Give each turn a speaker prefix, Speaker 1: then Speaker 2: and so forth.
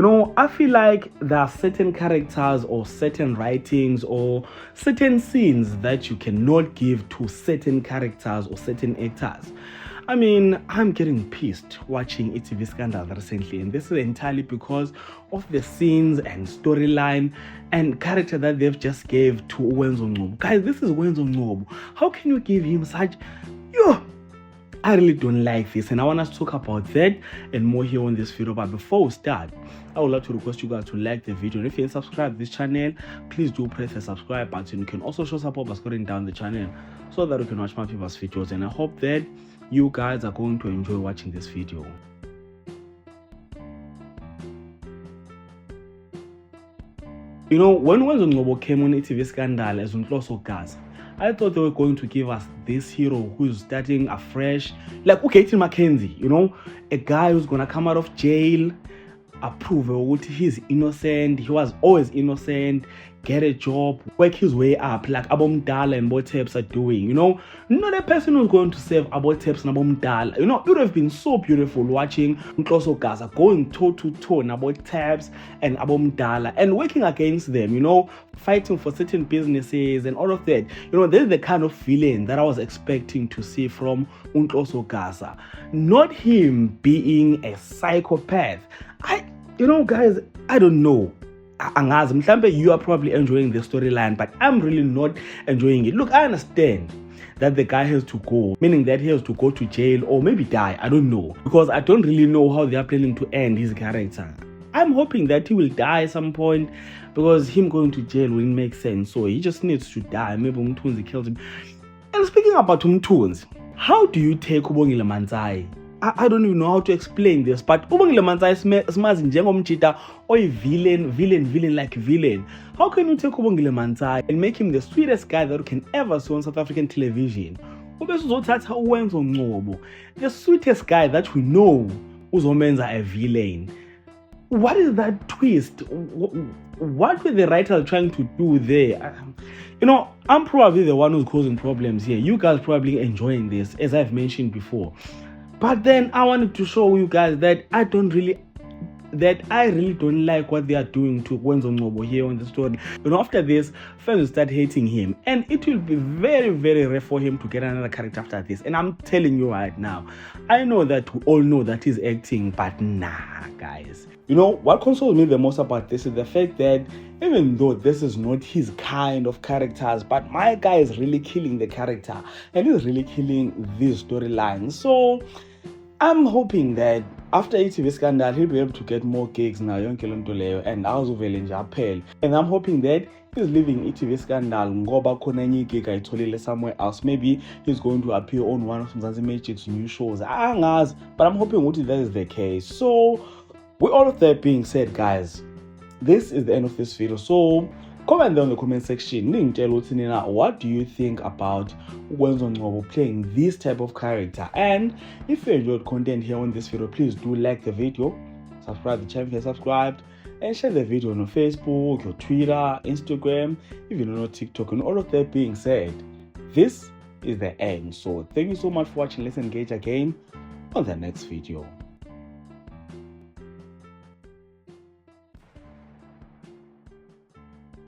Speaker 1: I feel like there are certain characters or certain writings or certain scenes that you cannot give to certain characters or certain actors. I mean, I'm getting pissed watching e.tv Scandal recently, and this is entirely because of the scenes and storyline and character that they've just gave to Wenzo Ngcobo. Guys, this is Wenzo Ngcobo. How can you give him such... I really don't like this, and I want us to talk about that and more here on this video. But before we start, I would like to request you guys to like the video, and if you haven't subscribed to this channel, please do press the subscribe button. You can also show support by scrolling down the channel so that you can watch my previous videos, and I hope that you guys are going to enjoy watching this video. When Wenzo Ngcobo came on e.tv Scandal as uNhloso Gaza, I thought they were going to give us this hero who's starting afresh, like Katie McKenzie, a guy who's gonna come out of jail, approve he's innocent, he was always innocent, get a job, work his way up like Abomdala and Boteps are doing, not a person who's going to save Aboteps and Abomdala. It would have been so beautiful watching uNhloso Gaza going toe to toe and Aboteps and Abomdala and working against them, fighting for certain businesses and all of that. This is the kind of villain that I was expecting to see from uNhloso Gaza, not him being a psychopath. Guys, I don't know. You are probably enjoying the storyline, but I'm really not enjoying it. Look, I understand that the guy has to go, meaning that he has to go to jail or maybe die. I don't know, because I don't really know how they are planning to end his character. I'm hoping that he will die at some point, because him going to jail wouldn't make sense. So he just needs to die. Maybe Umthunzi kills him. And speaking about Umthunzi, how do you take Ubongile Manzai? I don't even know how to explain this, but Ubongile Manzai smazi njengomjita or villain like villain. How can you take Ubongile Manzai and make him the sweetest guy that you can ever see on South African television? Ubesuzothatha uWenzo Ngcobo, the sweetest guy that we know, uzomenza a villain. What is that twist? What were the writers trying to do there? I'm probably the one who's causing problems here. You guys probably enjoying this, as I've mentioned before. But then I wanted to show you guys that I really don't like what they are doing to Wenzo Ngcobo here on the story. After this, fans will start hating him, and it will be very, very rare for him to get another character after this. And I'm telling you right now, I know that we all know that he's acting, but nah, guys. What consoles me the most about this is the fact that even though this is not his kind of characters, but my guy is really killing the character, and he's really killing this storyline. So I'm hoping that after e.tv Scandal, he'll be able to get more gigs now, and I'm hoping that he's leaving e.tv Scandal ngoba khona enye gig ayitholile somewhere else. Maybe he's going to appear on one of Mzansi Magic's new shows. But I'm hoping that is the case. So with all of that being said, guys, this is the end of this video. So comment down in the comment section. What do you think about Wenzo Ngcobo playing this type of character? And if you enjoyed content here on this video, please do like the video, subscribe to the channel if you're subscribed, and share the video on your Facebook, your Twitter, Instagram, even on your TikTok. And all of that being said, this is the end. So thank you so much for watching. Let's engage again on the next video.